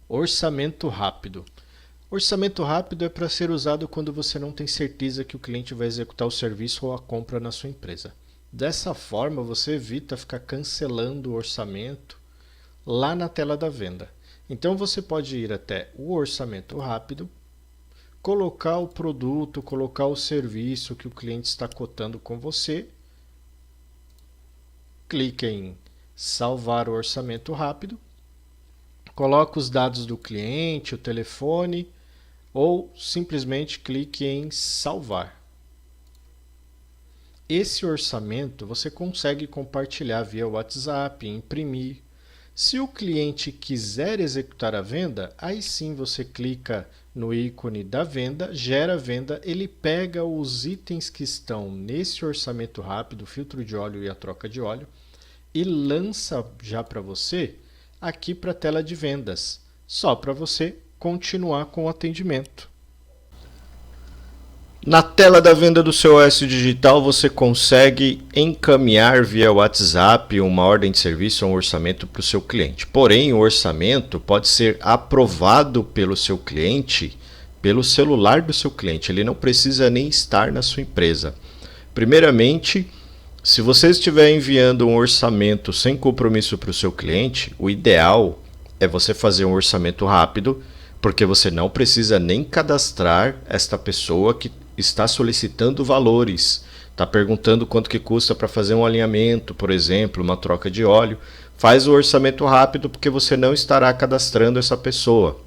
Orçamento rápido. Orçamento rápido é para ser usado quando você não tem certeza que o cliente vai executar o serviço ou a compra na sua empresa. Dessa forma, você evita ficar cancelando o orçamento lá na tela da venda. Então você pode ir até o orçamento rápido, colocar o produto, colocar o serviço que o cliente está cotando com você, clique em salvar o orçamento rápido, coloque os dados do cliente, o telefone, ou simplesmente clique em salvar. Esse orçamento você consegue compartilhar via WhatsApp, imprimir. Se o cliente quiser executar a venda, aí sim você clica no ícone da venda, gera a venda, ele pega os itens que estão nesse orçamento rápido, o filtro de óleo e a troca de óleo, e lança já para você aqui para a tela de vendas, só para você continuar com o atendimento. Na tela da venda do seu OS Digital, você consegue encaminhar via WhatsApp uma ordem de serviço ou um orçamento para o seu cliente. Porém, o orçamento pode ser aprovado pelo seu cliente pelo celular do seu cliente. Ele não precisa nem estar na sua empresa. Primeiramente, se você estiver enviando um orçamento sem compromisso para o seu cliente, o ideal é você fazer um orçamento rápido, porque você não precisa nem cadastrar esta pessoa que está solicitando valores, está perguntando quanto que custa para fazer um alinhamento, por exemplo, uma troca de óleo. Faz o orçamento rápido porque você não estará cadastrando essa pessoa.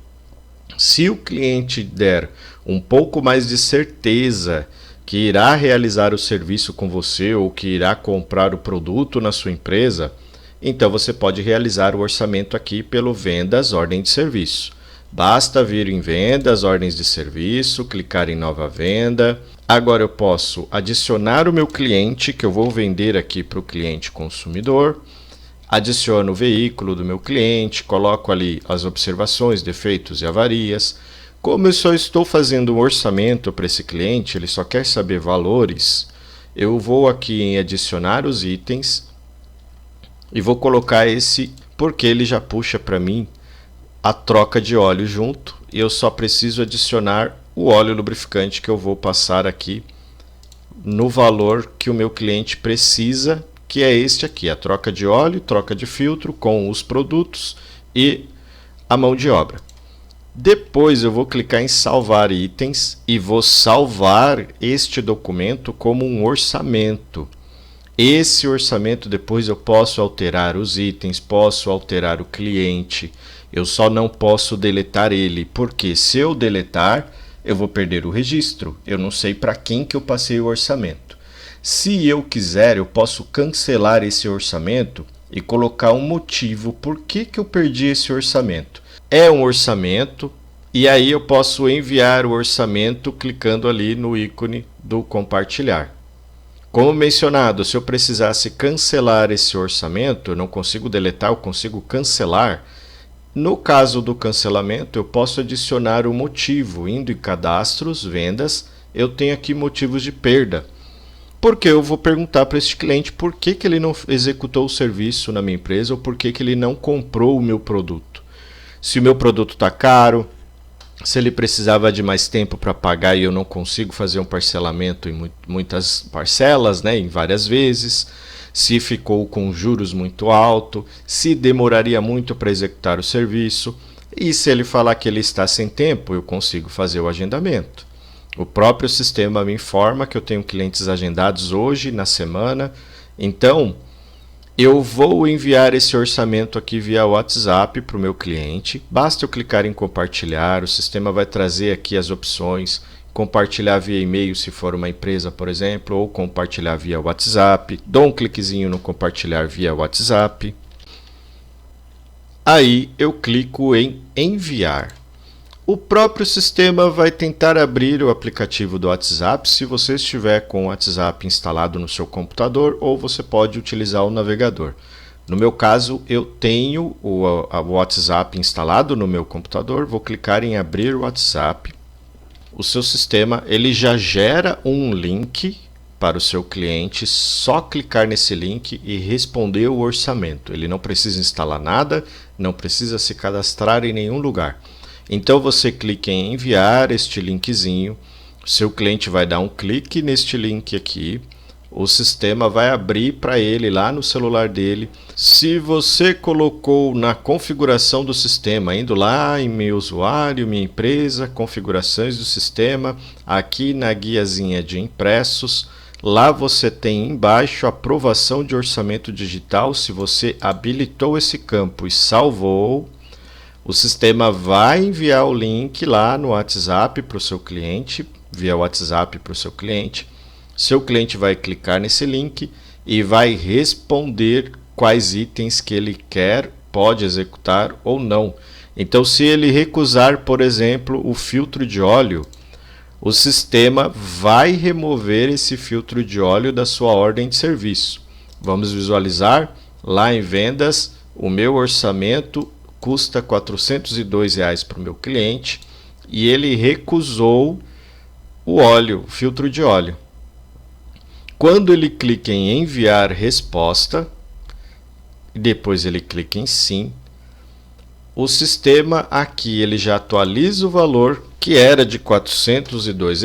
Se o cliente der um pouco mais de certeza que irá realizar o serviço com você ou que irá comprar o produto na sua empresa, então você pode realizar o orçamento aqui pelo Vendas, Ordem de Serviço. Basta vir em Vendas, Ordens de Serviço, clicar em Nova Venda. Agora eu posso adicionar o meu cliente, que eu vou vender aqui para o cliente consumidor. Adiciono o veículo do meu cliente, coloco ali as observações, defeitos e avarias. Como eu só estou fazendo um orçamento para esse cliente, ele só quer saber valores, eu vou aqui em adicionar os itens e vou colocar esse porque ele já puxa para mim a troca de óleo junto e eu só preciso adicionar o óleo lubrificante que eu vou passar aqui no valor que o meu cliente precisa, que é este aqui, a troca de óleo, troca de filtro com os produtos e a mão de obra. Depois eu vou clicar em salvar itens e vou salvar este documento como um orçamento. Esse orçamento depois eu posso alterar os itens, posso alterar o cliente. Eu só não posso deletar ele, porque se eu deletar, eu vou perder o registro. Eu não sei para quem que eu passei o orçamento. Se eu quiser, eu posso cancelar esse orçamento e colocar um motivo por que eu perdi esse orçamento. É um orçamento e aí eu posso enviar o orçamento clicando ali no ícone do compartilhar. Como mencionado, se eu precisasse cancelar esse orçamento, eu não consigo deletar, eu consigo cancelar. No caso do cancelamento, eu posso adicionar o motivo, indo em cadastros, vendas, eu tenho aqui motivos de perda. Porque eu vou perguntar para este cliente por que ele não executou o serviço na minha empresa ou por que ele não comprou o meu produto. Se o meu produto está caro, se ele precisava de mais tempo para pagar e eu não consigo fazer um parcelamento em muitas parcelas, né, em várias vezes, se ficou com juros muito alto, se demoraria muito para executar o serviço, e se ele falar que ele está sem tempo, eu consigo fazer o agendamento. O próprio sistema me informa que eu tenho clientes agendados hoje, na semana, então eu vou enviar esse orçamento aqui via WhatsApp para o meu cliente. Basta eu clicar em compartilhar, o sistema vai trazer aqui as opções, compartilhar via e-mail se for uma empresa, por exemplo, ou compartilhar via WhatsApp. Dou um cliquezinho no compartilhar via WhatsApp. Aí eu clico em enviar. O próprio sistema vai tentar abrir o aplicativo do WhatsApp se você estiver com o WhatsApp instalado no seu computador ou você pode utilizar o navegador. No meu caso, eu tenho o WhatsApp instalado no meu computador, vou clicar em abrir o WhatsApp. O seu sistema ele já gera um link para o seu cliente só clicar nesse link e responder o orçamento. Ele não precisa instalar nada, não precisa se cadastrar em nenhum lugar. Então você clica em enviar este linkzinho, seu cliente vai dar um clique neste link aqui, o sistema vai abrir para ele lá no celular dele. Se você colocou na configuração do sistema, indo lá em meu usuário, minha empresa, configurações do sistema, aqui na guiazinha de impressos, lá você tem embaixo aprovação de orçamento digital. Se você habilitou esse campo e salvou, o sistema vai enviar o link lá no WhatsApp para o seu cliente, via WhatsApp para o seu cliente. Seu cliente vai clicar nesse link e vai responder quais itens que ele quer, pode executar ou não. Então, se ele recusar, por exemplo, o filtro de óleo, o sistema vai remover esse filtro de óleo da sua ordem de serviço. Vamos visualizar lá em vendas, o meu orçamento custa R$ 402 para o meu cliente e ele recusou o óleo, o filtro de óleo. Quando ele clica em enviar resposta, e depois ele clica em sim, o sistema aqui ele já atualiza o valor que era de R$ 402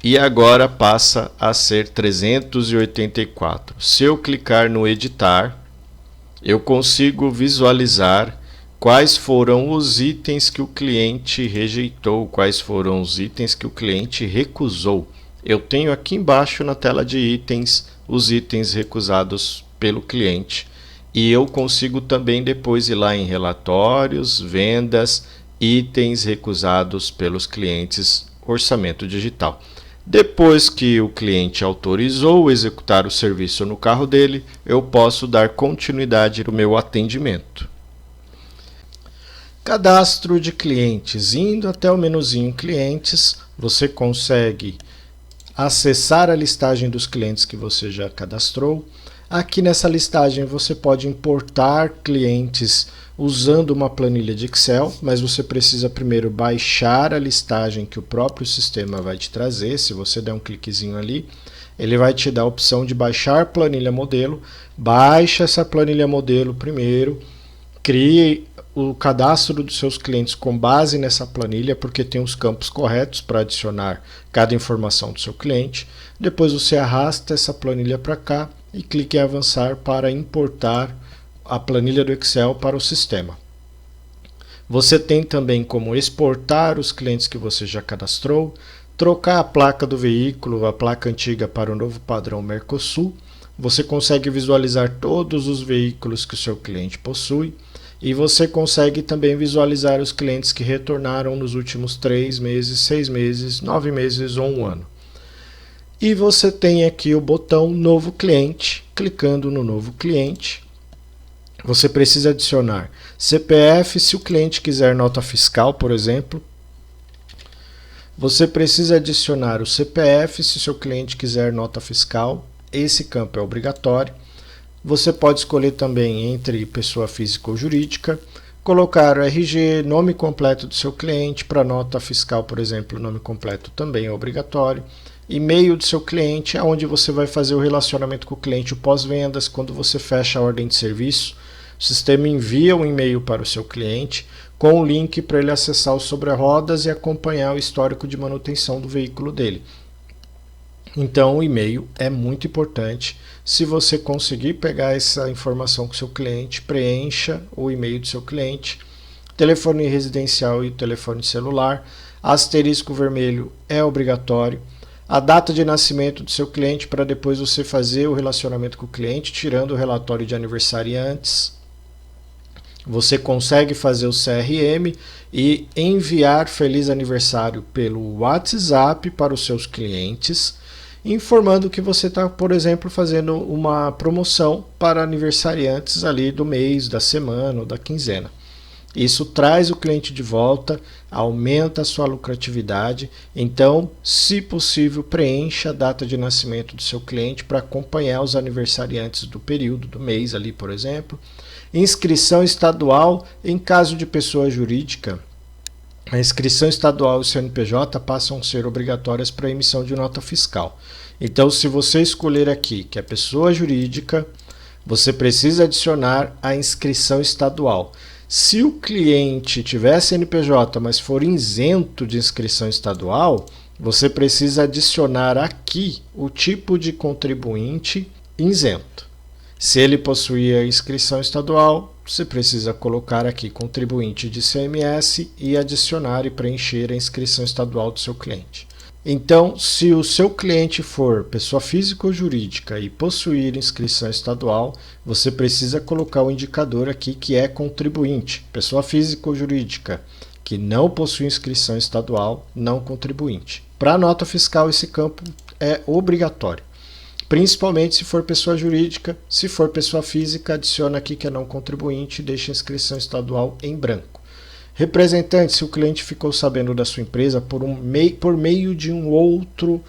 e agora passa a ser 384. Se eu clicar no editar, eu consigo visualizar quais foram os itens que o cliente rejeitou, quais foram os itens que o cliente recusou. Eu tenho aqui embaixo na tela de itens os itens recusados pelo cliente e eu consigo também depois ir lá em relatórios, vendas, itens recusados pelos clientes, orçamento digital. Depois que o cliente autorizou executar o serviço no carro dele, eu posso dar continuidade no meu atendimento. Cadastro de clientes. Indo até o menuzinho clientes, você consegue acessar a listagem dos clientes que você já cadastrou. Aqui nessa listagem você pode importar clientes usando uma planilha de Excel, mas você precisa primeiro baixar a listagem que o próprio sistema vai te trazer. Se você der um cliquezinho ali, ele vai te dar a opção de baixar planilha modelo. Baixa essa planilha modelo primeiro, crie o cadastro dos seus clientes com base nessa planilha, porque tem os campos corretos para adicionar cada informação do seu cliente. Depois você arrasta essa planilha para cá e clique em avançar para importar a planilha do Excel para o sistema. Você tem também como exportar os clientes que você já cadastrou, trocar a placa do veículo, a placa antiga para o novo padrão Mercosul. Você consegue visualizar todos os veículos que o seu cliente possui. E você consegue também visualizar os clientes que retornaram nos últimos 3 meses, 6 meses, 9 meses ou 1 ano. E você tem aqui o botão Novo Cliente. Clicando no Novo Cliente, você precisa adicionar CPF se o cliente quiser nota fiscal, por exemplo. Você precisa adicionar o CPF se o seu cliente quiser nota fiscal. Esse campo é obrigatório. Você pode escolher também entre pessoa física ou jurídica, colocar o RG, nome completo do seu cliente. Para nota fiscal, por exemplo, o nome completo também é obrigatório. E-mail do seu cliente, onde você vai fazer o relacionamento com o cliente, o pós-vendas. Quando você fecha a ordem de serviço, o sistema envia um e-mail para o seu cliente com o link para ele acessar o sobre-rodas e acompanhar o histórico de manutenção do veículo dele. Então o e-mail é muito importante. Se você conseguir pegar essa informação com o seu cliente, preencha o e-mail do seu cliente. Telefone residencial e telefone celular. Asterisco vermelho é obrigatório. A data de nascimento do seu cliente para depois você fazer o relacionamento com o cliente, tirando o relatório de aniversariantes. Você consegue fazer o CRM e enviar feliz aniversário pelo WhatsApp para os seus clientes, informando que você está, por exemplo, fazendo uma promoção para aniversariantes ali do mês, da semana ou da quinzena. Isso traz o cliente de volta, aumenta a sua lucratividade. Então, se possível, preencha a data de nascimento do seu cliente para acompanhar os aniversariantes do período, do mês ali, por exemplo. Inscrição estadual em caso de pessoa jurídica. a inscrição estadual e o CNPJ passam a ser obrigatórias para a emissão de nota fiscal. Então, se você escolher aqui que é pessoa jurídica, você precisa adicionar a inscrição estadual. Se o cliente tiver CNPJ, mas for isento de inscrição estadual, você precisa adicionar aqui o tipo de contribuinte isento. Se ele possuir a inscrição estadual, você precisa colocar aqui contribuinte de ICMS e adicionar e preencher a inscrição estadual do seu cliente. Então, se o seu cliente for pessoa física ou jurídica e possuir inscrição estadual, você precisa colocar o indicador aqui que é contribuinte, pessoa física ou jurídica, que não possui inscrição estadual, não contribuinte. Para a nota fiscal, esse campo é obrigatório, principalmente se for pessoa jurídica. Se for pessoa física, adiciona aqui que é não contribuinte e deixa a inscrição estadual em branco. Representante, se o cliente ficou sabendo da sua empresa por meio de um outro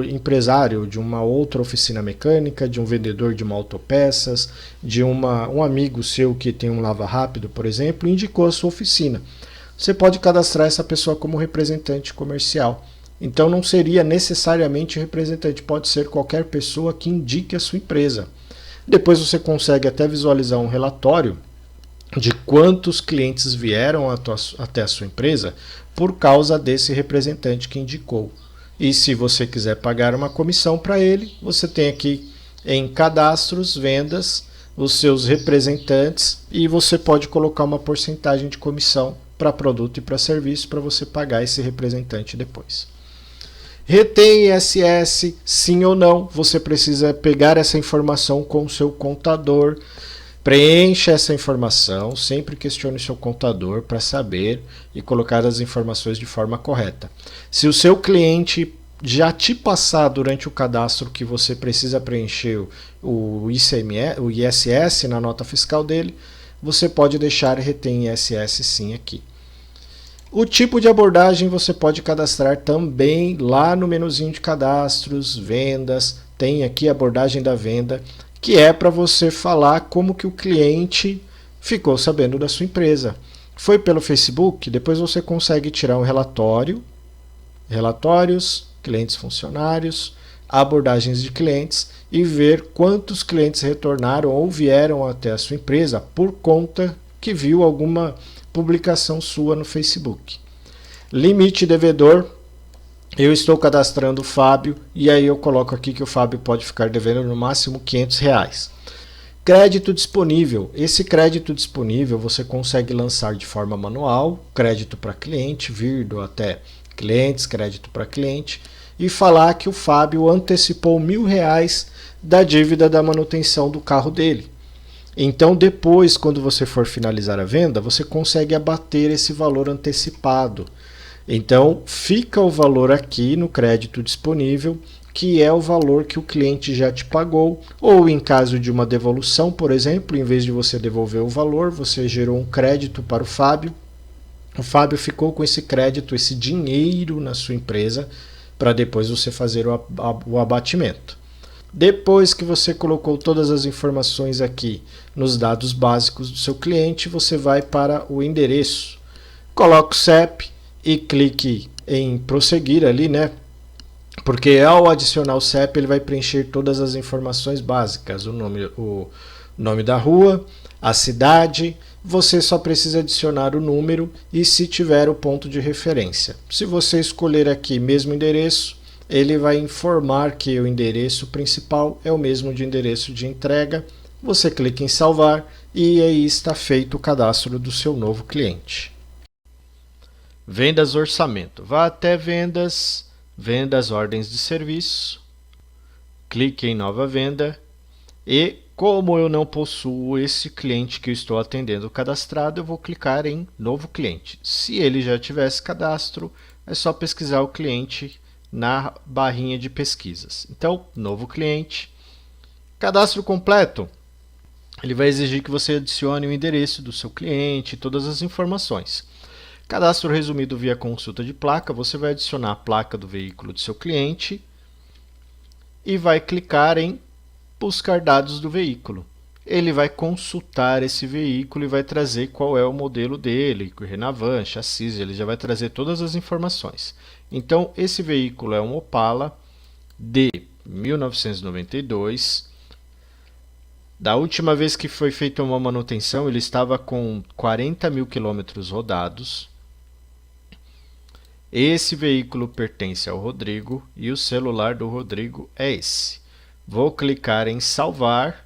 empresário, de uma outra oficina mecânica, de um vendedor de uma autopeças, de um amigo seu que tem um lava rápido, por exemplo, indicou a sua oficina. Você pode cadastrar essa pessoa como representante comercial. Então não seria necessariamente representante, pode ser qualquer pessoa que indique a sua empresa. Depois você consegue até visualizar um relatório de quantos clientes vieram até a sua empresa por causa desse representante que indicou. E se você quiser pagar uma comissão para ele, você tem aqui em cadastros, vendas, os seus representantes e você pode colocar uma porcentagem de comissão para produto e para serviço para você pagar esse representante depois. Retém ISS, sim ou não, você precisa pegar essa informação com o seu contador. Preencha essa informação, sempre questione o seu contador para saber e colocar as informações de forma correta. Se o seu cliente já te passar durante o cadastro que você precisa preencher o ISS na nota fiscal dele, você pode deixar retém ISS sim aqui. O tipo de abordagem você pode cadastrar também lá no menuzinho de cadastros, vendas, tem aqui a abordagem da venda, que é para você falar como que o cliente ficou sabendo da sua empresa. Foi pelo Facebook, depois você consegue tirar um relatório, relatórios, clientes funcionários, abordagens de clientes e ver quantos clientes retornaram ou vieram até a sua empresa por conta que viu alguma publicação sua no Facebook. Limite devedor. Eu estou cadastrando o Fábio e aí eu coloco aqui que o Fábio pode ficar devendo no máximo R$500. Crédito disponível. Esse crédito disponível você consegue lançar de forma manual, crédito para cliente, vir do até clientes, crédito para cliente, e falar que o Fábio antecipou R$1.000 da dívida da manutenção do carro dele. Então depois, quando você for finalizar a venda, você consegue abater esse valor antecipado. Então, fica o valor aqui no crédito disponível, que é o valor que o cliente já te pagou, ou em caso de uma devolução, por exemplo, em vez de você devolver o valor, você gerou um crédito para o Fábio ficou com esse crédito, esse dinheiro na sua empresa, para depois você fazer o abatimento. Depois que você colocou todas as informações aqui nos dados básicos do seu cliente, você vai para o endereço. Coloca o CEP, e clique em prosseguir ali, né? Porque ao adicionar o CEP ele vai preencher todas as informações básicas, o nome da rua, a cidade, você só precisa adicionar o número e se tiver o ponto de referência. Se você escolher aqui mesmo endereço, ele vai informar que o endereço principal é o mesmo de endereço de entrega. Você clica em salvar e aí está feito o cadastro do seu novo cliente. Vendas orçamento. Vá até vendas, vendas ordens de serviço, clique em nova venda e como eu não possuo esse cliente que eu estou atendendo cadastrado, eu vou clicar em novo cliente. Se ele já tivesse cadastro, é só pesquisar o cliente na barrinha de pesquisas. Então, novo cliente, cadastro completo. Ele vai exigir que você adicione o endereço do seu cliente, todas as informações. Cadastro resumido via consulta de placa, você vai adicionar a placa do veículo do seu cliente e vai clicar em buscar dados do veículo. ele vai consultar esse veículo e vai trazer qual é o modelo dele, Renavan, chassi, ele já vai trazer todas as informações. Então, esse veículo é um Opala de 1992. Da última vez que foi feita uma manutenção, ele estava com 40 mil quilômetros rodados. Esse veículo pertence ao Rodrigo e o celular do Rodrigo é esse. Vou clicar em salvar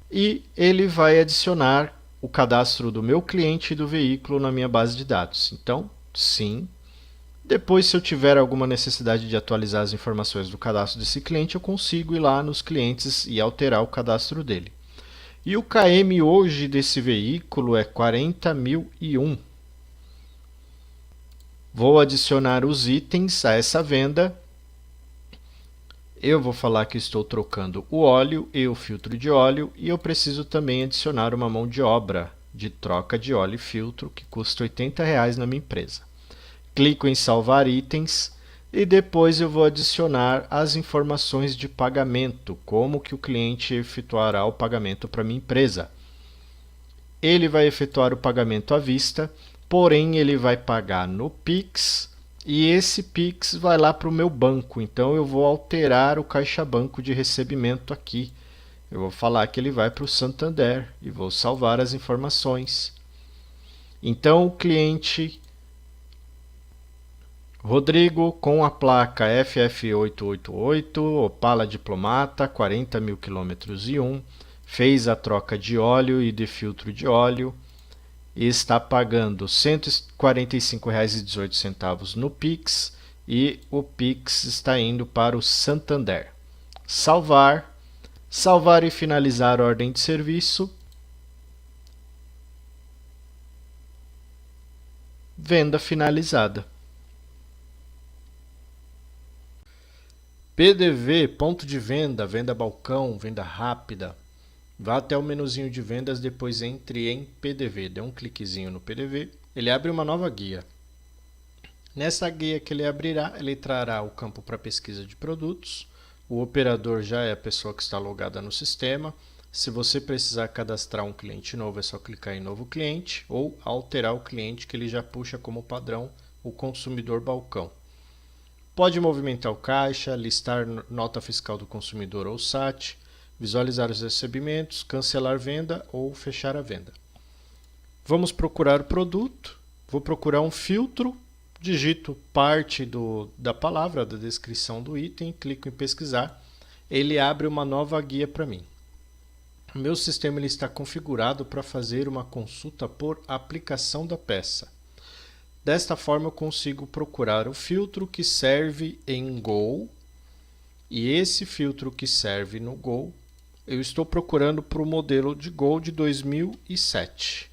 e ele vai adicionar o cadastro do meu cliente e do veículo na minha base de dados. Então, sim. Depois, se eu tiver alguma necessidade de atualizar as informações do cadastro desse cliente, eu consigo ir lá nos clientes e alterar o cadastro dele. E o KM hoje desse veículo é 40.001. Vou adicionar os itens a essa venda. Eu vou falar que estou trocando o óleo e o filtro de óleo e eu preciso também adicionar uma mão de obra de troca de óleo e filtro que custa R$80 na minha empresa. Clico em salvar itens e depois eu vou adicionar as informações de pagamento, como que o cliente efetuará o pagamento para minha empresa. Ele vai efetuar o pagamento à vista, porém ele vai pagar no Pix e esse Pix vai lá para o meu banco. Então eu vou alterar o caixa banco de recebimento aqui. Eu vou falar que ele vai para o Santander e vou salvar as informações. Então o cliente Rodrigo com a placa FF888, Opala Diplomata, 40 mil quilômetros e 1, fez a troca de óleo e de filtro de óleo e está pagando R$ 145,18 no Pix e o Pix está indo para o Santander. Salvar, salvar e finalizar a ordem de serviço. Venda finalizada. PDV, ponto de venda, venda balcão, venda rápida. Vá até o menuzinho de vendas, depois entre em PDV. Dê um cliquezinho no PDV, ele abre uma nova guia. Nessa guia que ele abrirá, ele trará o campo para pesquisa de produtos. O operador já é a pessoa que está logada no sistema. Se você precisar cadastrar um cliente novo, é só clicar em novo cliente ou alterar o cliente que ele já puxa como padrão o consumidor balcão. Pode movimentar o caixa, listar nota fiscal do consumidor ou SAT, visualizar os recebimentos, cancelar venda ou fechar a venda. Vamos procurar o produto. Vou procurar um filtro, digito parte da palavra, da descrição do item, clico em pesquisar. Ele abre uma nova guia para mim. O meu sistema ele está configurado para fazer uma consulta por aplicação da peça. Desta forma eu consigo procurar o filtro que serve em Gol e esse filtro que serve no Gol eu estou procurando para o modelo de Gol de 2007.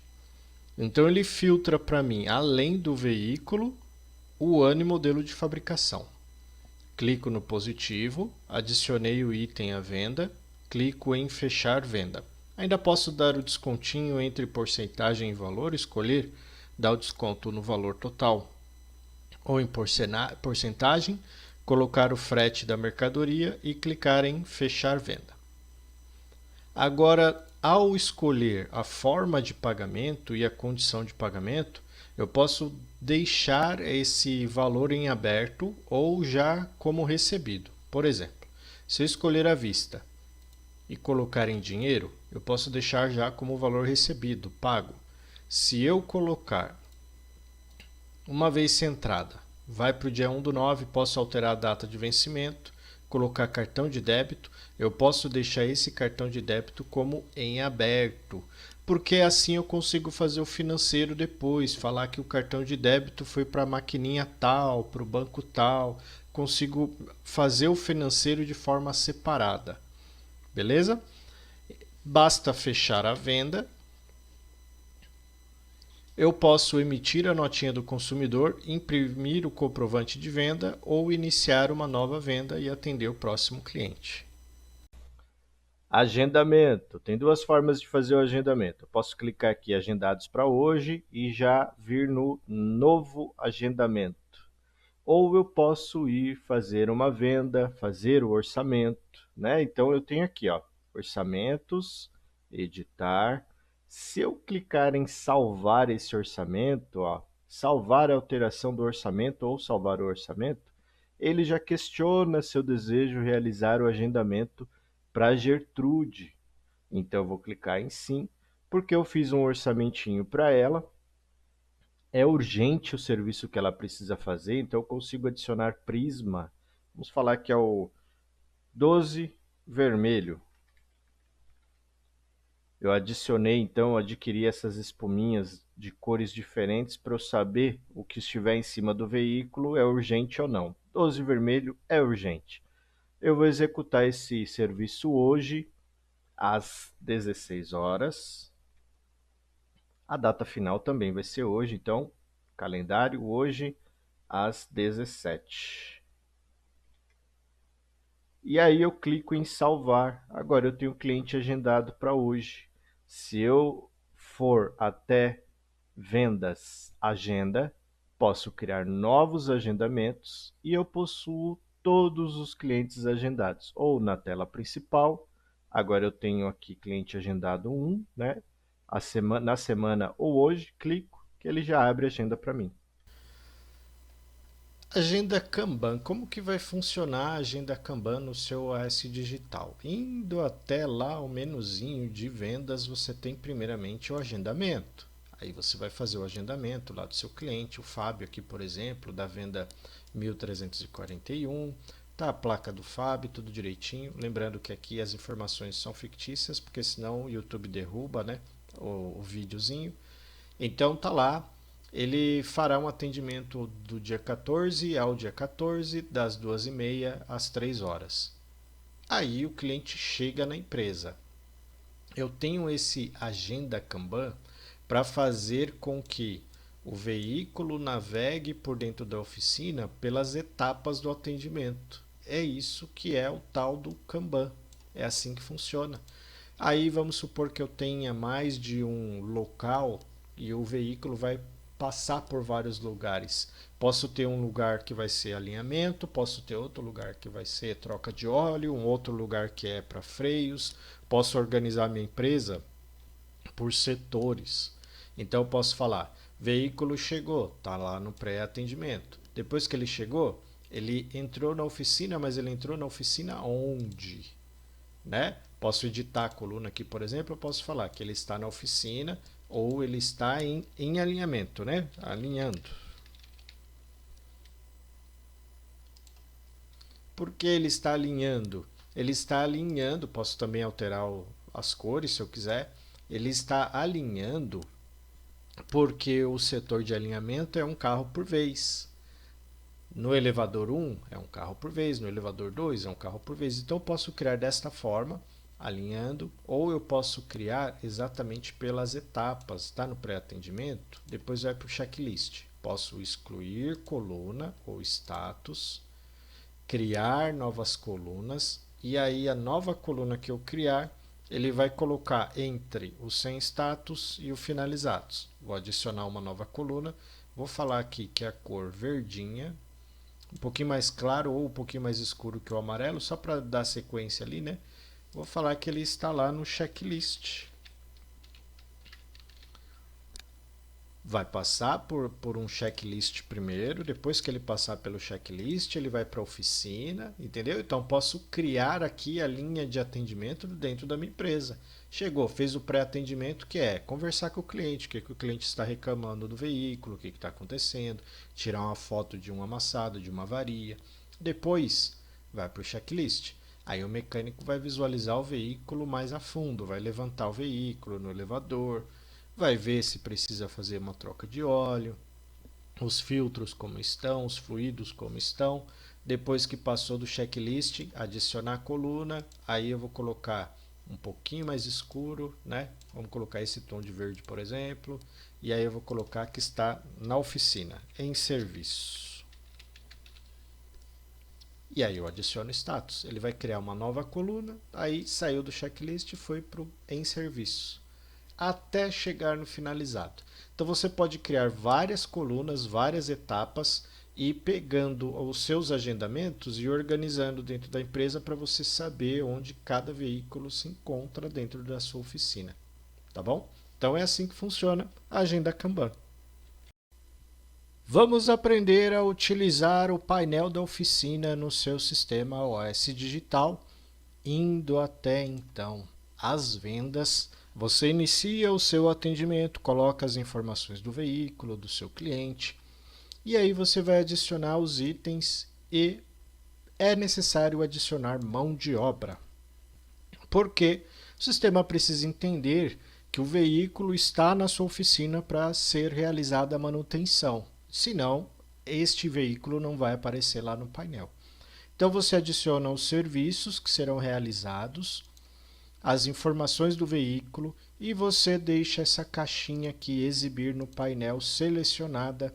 Então ele filtra para mim, além do veículo, o ano e modelo de fabricação. Clico no positivo, adicionei o item à venda, clico em fechar venda. Ainda posso dar o descontinho entre porcentagem e valor, escolher dar o desconto no valor total ou em porcentagem, colocar o frete da mercadoria e clicar em fechar venda. Agora, ao escolher a forma de pagamento e a condição de pagamento, eu posso deixar esse valor em aberto ou já como recebido. Por exemplo, se eu escolher à vista e colocar em dinheiro, eu posso deixar já como valor recebido, pago. Se eu colocar uma vez centrada, vai para o dia 1/9, posso alterar a data de vencimento, colocar cartão de débito, eu posso deixar esse cartão de débito como em aberto, porque assim eu consigo fazer o financeiro depois, falar que o cartão de débito foi para a maquininha tal, para o banco tal, consigo fazer o financeiro de forma separada, beleza? Basta fechar a venda. Eu posso emitir a notinha do consumidor, imprimir o comprovante de venda ou iniciar uma nova venda e atender o próximo cliente. Agendamento. Tem duas formas de fazer o agendamento. Eu posso clicar aqui agendados para hoje e já vir no novo agendamento. Ou eu posso ir fazer uma venda, fazer o orçamento, né? Então eu tenho aqui, ó, orçamentos, editar. Se eu clicar em salvar esse orçamento, ó, salvar a alteração do orçamento ou salvar o orçamento, ele já questiona se eu desejo realizar o agendamento para Gertrude. Então eu vou clicar em sim, porque eu fiz um orçamentinho para ela. É urgente o serviço que ela precisa fazer, então eu consigo adicionar prisma. Vamos falar que é o 12 vermelho. Eu adicionei, então, adquiri essas espuminhas de cores diferentes para eu saber o que estiver em cima do veículo é urgente ou não. 12 vermelho é urgente. Eu vou executar esse serviço hoje às 16 horas. A data final também vai ser hoje, então, calendário hoje às 17. E aí eu clico em salvar. Agora eu tenho o cliente agendado para hoje. Se eu for até vendas agenda, posso criar novos agendamentos e eu possuo todos os clientes agendados. Ou na tela principal, agora eu tenho aqui cliente agendado 1, né? Na semana ou hoje, clico que ele já abre a agenda para mim. Agenda Kanban, como que vai funcionar a agenda Kanban no seu OS digital? Indo até lá o menuzinho de vendas, você tem primeiramente o agendamento. Aí você vai fazer o agendamento lá do seu cliente, o Fábio aqui, por exemplo, da venda 1341. Tá a placa do Fábio, tudo direitinho. Lembrando que aqui as informações são fictícias, porque senão o YouTube derruba, né, o videozinho. Então tá lá, ele fará um atendimento do dia 14 ao dia 14, das 2h30 às 3 horas. Aí o cliente chega na empresa. Eu tenho esse agenda Kanban para fazer com que o veículo navegue por dentro da oficina pelas etapas do atendimento. É isso que é o tal do Kanban. É assim que funciona. Aí vamos supor que eu tenha mais de um local e o veículo vai passar por vários lugares. Posso ter um lugar que vai ser alinhamento, posso ter outro lugar que vai ser troca de óleo, um outro lugar que é para freios. Posso organizar minha empresa por setores. Então eu posso falar, veículo chegou, está lá no pré-atendimento. Depois que ele chegou, ele entrou na oficina, mas ele entrou na oficina onde? Né? Posso editar a coluna aqui, por exemplo, eu posso falar que ele está na oficina ou ele está em alinhamento, né? Alinhando. Por que ele está alinhando? Ele está alinhando, posso também alterar as cores se eu quiser. Ele está alinhando porque o setor de alinhamento é um carro por vez. No elevador 1 é um carro por vez, no elevador 2 é um carro por vez. Então eu posso criar desta forma, alinhando, ou eu posso criar exatamente pelas etapas. Está no pré-atendimento, depois vai para o checklist. Posso excluir coluna ou status, criar novas colunas, e aí a nova coluna que eu criar, ele vai colocar entre o sem status e o finalizados. Vou adicionar uma nova coluna, vou falar aqui que é a cor verdinha, um pouquinho mais claro ou um pouquinho mais escuro que o amarelo, só para dar sequência ali, né? Vou falar que ele está lá no checklist. Vai passar por um checklist primeiro, depois que ele passar pelo checklist, ele vai para a oficina, entendeu? Então posso criar aqui a linha de atendimento dentro da minha empresa. Chegou, fez o pré-atendimento, que é conversar com o cliente, o que o cliente está reclamando do veículo, o que está acontecendo, tirar uma foto de um amassado, de uma avaria. Depois vai para o checklist. Aí o mecânico vai visualizar o veículo mais a fundo, vai levantar o veículo no elevador, vai ver se precisa fazer uma troca de óleo, os filtros como estão, os fluidos como estão. Depois que passou do checklist, adicionar a coluna, aí eu vou colocar um pouquinho mais escuro, né? Vamos colocar esse tom de verde, por exemplo, e aí eu vou colocar que está na oficina, em serviço. E aí eu adiciono status. Ele vai criar uma nova coluna, aí saiu do checklist e foi para o em serviço, até chegar no finalizado. Então você pode criar várias colunas, várias etapas ir pegando os seus agendamentos e organizando dentro da empresa para você saber onde cada veículo se encontra dentro da sua oficina. Tá bom? Então é assim que funciona a agenda Kanban. Vamos aprender a utilizar o painel da oficina no seu sistema OS digital, indo até então as vendas. Você inicia o seu atendimento, coloca as informações do veículo, do seu cliente, e aí você vai adicionar os itens e é necessário adicionar mão de obra, porque o sistema precisa entender que o veículo está na sua oficina para ser realizada a manutenção. Senão, este veículo não vai aparecer lá no painel. Então você adiciona os serviços que serão realizados, as informações do veículo e você deixa essa caixinha aqui exibir no painel selecionada.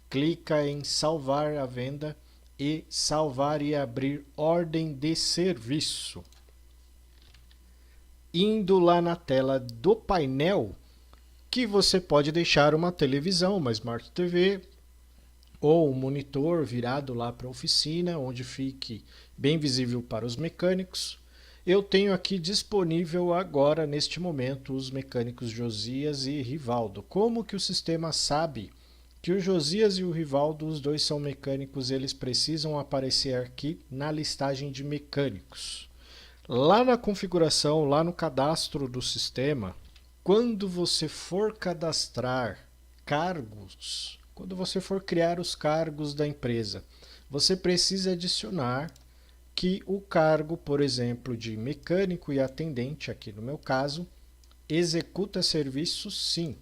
Clica em salvar a venda e salvar e abrir ordem de serviço. Indo lá na tela do painel, que você pode deixar uma televisão, uma Smart TV, ou um monitor virado lá para a oficina, onde fique bem visível para os mecânicos. Eu tenho aqui disponível agora, neste momento, os mecânicos Josias e Rivaldo. Como que o sistema sabe que o Josias e o Rivaldo, os dois são mecânicos, eles precisam aparecer aqui na listagem de mecânicos? Lá na configuração, lá no cadastro do sistema, quando você for cadastrar cargos, quando você for criar os cargos da empresa, você precisa adicionar que o cargo, por exemplo, de mecânico e atendente, aqui no meu caso, executa serviços sim.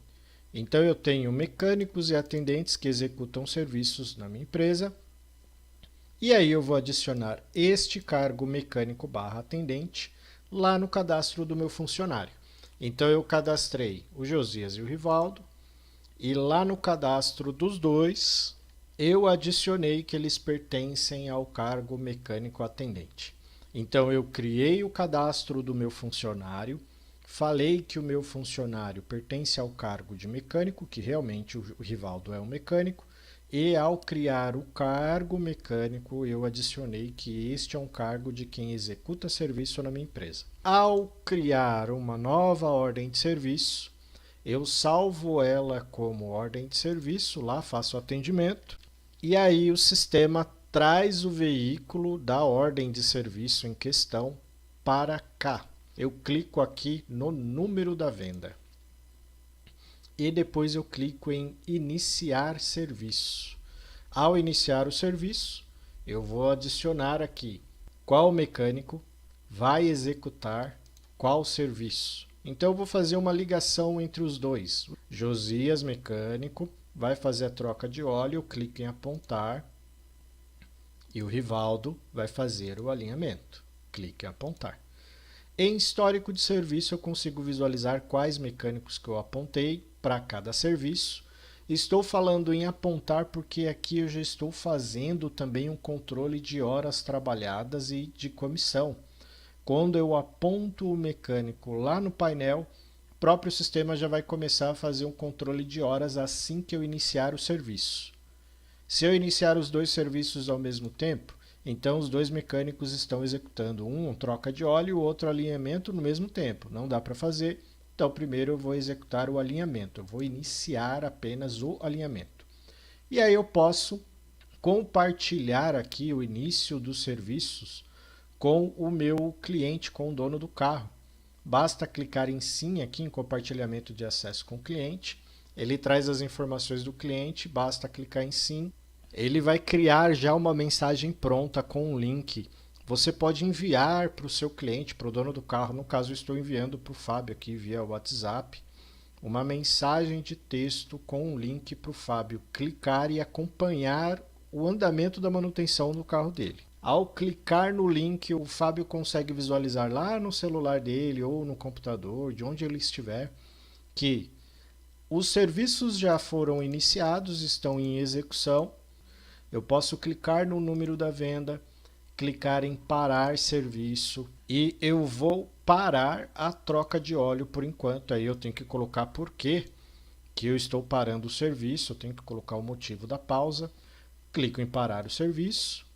Então eu tenho mecânicos e atendentes que executam serviços na minha empresa. E aí eu vou adicionar este cargo mecânico/atendente lá no cadastro do meu funcionário. Então eu cadastrei o Josias e o Rivaldo. E lá no cadastro dos dois, eu adicionei que eles pertencem ao cargo mecânico-atendente. Então, eu criei o cadastro do meu funcionário, falei que o meu funcionário pertence ao cargo de mecânico, que realmente o Rivaldo é um mecânico, e ao criar o cargo mecânico, eu adicionei que este é um cargo de quem executa serviço na minha empresa. Ao criar uma nova ordem de serviço, eu salvo ela como ordem de serviço, lá faço o atendimento, e aí o sistema traz o veículo da ordem de serviço em questão para cá. Eu clico aqui no número da venda. E depois eu clico em iniciar serviço. Ao iniciar o serviço, eu vou adicionar aqui qual mecânico vai executar qual serviço. Então eu vou fazer uma ligação entre os dois. Josias, mecânico, vai fazer a troca de óleo, eu clico em apontar. E o Rivaldo vai fazer o alinhamento. Clique em apontar. Em histórico de serviço eu consigo visualizar quais mecânicos que eu apontei para cada serviço. Estou falando em apontar porque aqui eu já estou fazendo também um controle de horas trabalhadas e de comissão. Quando eu aponto o mecânico lá no painel, o próprio sistema já vai começar a fazer um controle de horas assim que eu iniciar o serviço. Se eu iniciar os dois serviços ao mesmo tempo, então os dois mecânicos estão executando um troca de óleo e o outro alinhamento no mesmo tempo. Não dá para fazer, então primeiro eu vou executar o alinhamento, eu vou iniciar apenas o alinhamento. E aí eu posso compartilhar aqui o início dos serviços com o meu cliente, com o dono do carro. Basta clicar em sim aqui em compartilhamento de acesso com o cliente. Ele traz as informações do cliente, basta clicar em sim. Ele vai criar já uma mensagem pronta com um link. Você pode enviar para o seu cliente, para o dono do carro. No caso, eu estou enviando para o Fábio aqui via WhatsApp uma mensagem de texto com um link para o Fábio clicar e acompanhar o andamento da manutenção do carro dele. Ao clicar no link, o Fábio consegue visualizar lá no celular dele ou no computador, de onde ele estiver, que os serviços já foram iniciados, estão em execução. Eu posso clicar no número da venda, clicar em parar serviço e eu vou parar a troca de óleo por enquanto. Aí eu tenho que colocar por que eu estou parando o serviço, eu tenho que colocar o motivo da pausa. clico em parar o serviço,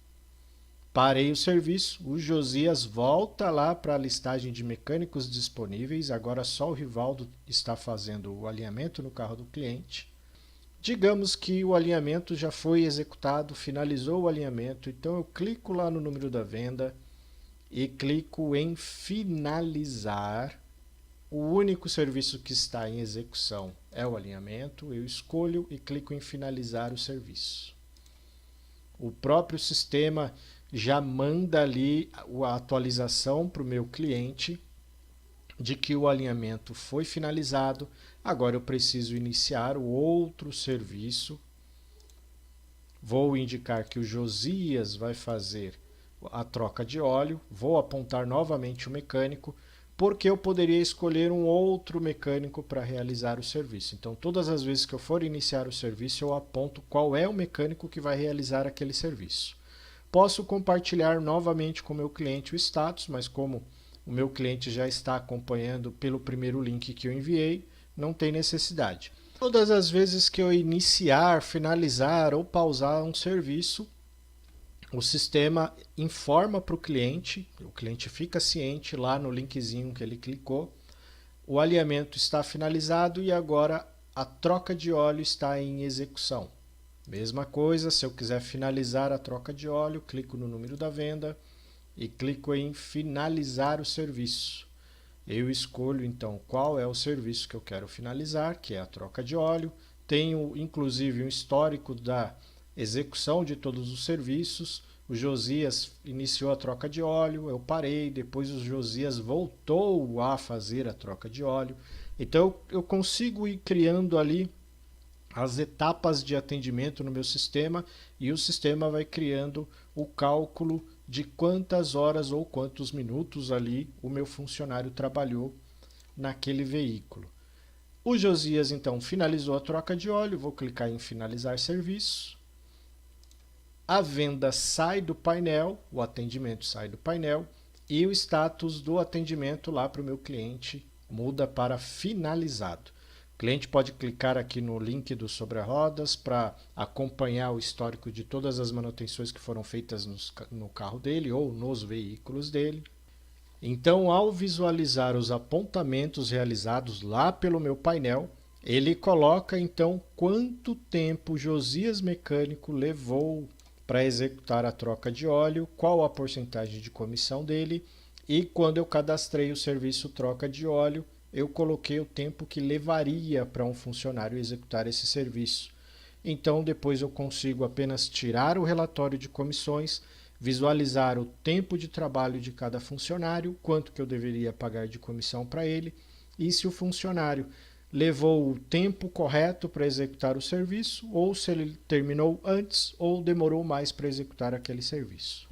parei o serviço, o Josias volta lá para a listagem de mecânicos disponíveis, agora só o Rivaldo está fazendo o alinhamento no carro do cliente. Digamos que o alinhamento já foi executado, finalizou o alinhamento, então eu clico lá no número da venda e clico em finalizar. O único serviço que está em execução é o alinhamento, eu escolho e clico em finalizar o serviço. O próprio sistema já manda ali a atualização para o meu cliente de que o alinhamento foi finalizado. Agora eu preciso iniciar o outro serviço. Vou indicar que o Josias vai fazer a troca de óleo. Vou apontar novamente o mecânico, porque eu poderia escolher um outro mecânico para realizar o serviço. Então, todas as vezes que eu for iniciar o serviço, eu aponto qual é o mecânico que vai realizar aquele serviço. Posso compartilhar novamente com o meu cliente o status, mas como o meu cliente já está acompanhando pelo primeiro link que eu enviei, não tem necessidade. Todas as vezes que eu iniciar, finalizar ou pausar um serviço, o sistema informa para o cliente fica ciente lá no linkzinho que ele clicou, o alinhamento está finalizado e agora a troca de óleo está em execução. Mesma coisa, se eu quiser finalizar a troca de óleo, clico no número da venda e clico em finalizar o serviço. Eu escolho então qual é o serviço que eu quero finalizar, que é a troca de óleo. Tenho inclusive um histórico da execução de todos os serviços. O Josias iniciou a troca de óleo, eu parei, depois o Josias voltou a fazer a troca de óleo. Então eu consigo ir criando ali as etapas de atendimento no meu sistema e o sistema vai criando o cálculo de quantas horas ou quantos minutos ali o meu funcionário trabalhou naquele veículo. O Josias então finalizou a troca de óleo, vou clicar em finalizar serviço. A venda sai do painel, o atendimento sai do painel e o status do atendimento lá para o meu cliente muda para finalizado. O cliente pode clicar aqui no link do Sobre Rodas para acompanhar o histórico de todas as manutenções que foram feitas no carro dele ou nos veículos dele. Então, ao visualizar os apontamentos realizados lá pelo meu painel, ele coloca então quanto tempo o Josias Mecânico levou para executar a troca de óleo, qual a porcentagem de comissão dele e quando eu cadastrei o serviço troca de óleo, eu coloquei o tempo que levaria para um funcionário executar esse serviço. Então, depois eu consigo apenas tirar o relatório de comissões, visualizar o tempo de trabalho de cada funcionário, quanto que eu deveria pagar de comissão para ele, e se o funcionário levou o tempo correto para executar o serviço, ou se ele terminou antes ou demorou mais para executar aquele serviço.